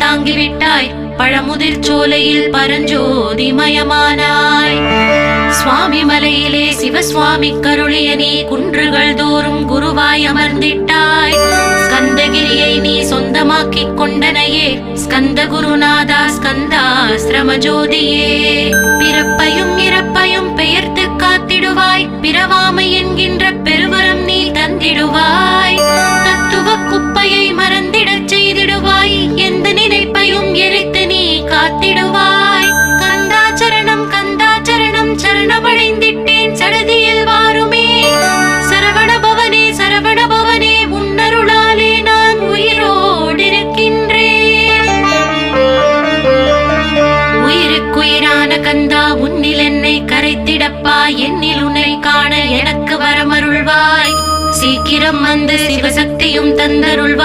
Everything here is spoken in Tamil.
தாங்கிவிட்டாய், பழமுதிர் சோலையில் பரஞ்சோதிமயமானாய். சுவாமி மலையிலே சிவசுவாமி கருளிய நீ குன்றுகள் தோறும் குருவாய் அமர்ந்திட்டாய். ஸ்கந்தகிரியை நீ சொந்தமாக்கிக் கொண்டனையே ஸ்கந்த குருநாதா ஸ்கந்தாஸ்ரம ஜோதியே. பிறப்பையும் இறப்பையும் பெயர்த்து காத்திடுவாய், பிறவாமை என்கின்ற பெருவரம் நீ தந்திடுவாய். தத்துவ குப்பையை மறந்திடச் செய்திடுவாய், எந்த நினைப்பையும் எரித்து நீ காத்திடுவாய். கந்தாச்சரணம் கந்தாச்சரணம் சரணமடைந்திட்டேன் சடதியில் வாருமே. சரவண பவனே சரவண பவனே முன்னருளாலே நான் உயிரோடிருக்கின்றேன். உயிருக்குயிரான கந்தா உன்னில் என்னை கரைத்திடப்பா, என்னில் உன்னை காண எனக்கு வரமருள்வாய். சீக்கிரம் வந்து சிவசக்தியும் தந்தருள்வாய்.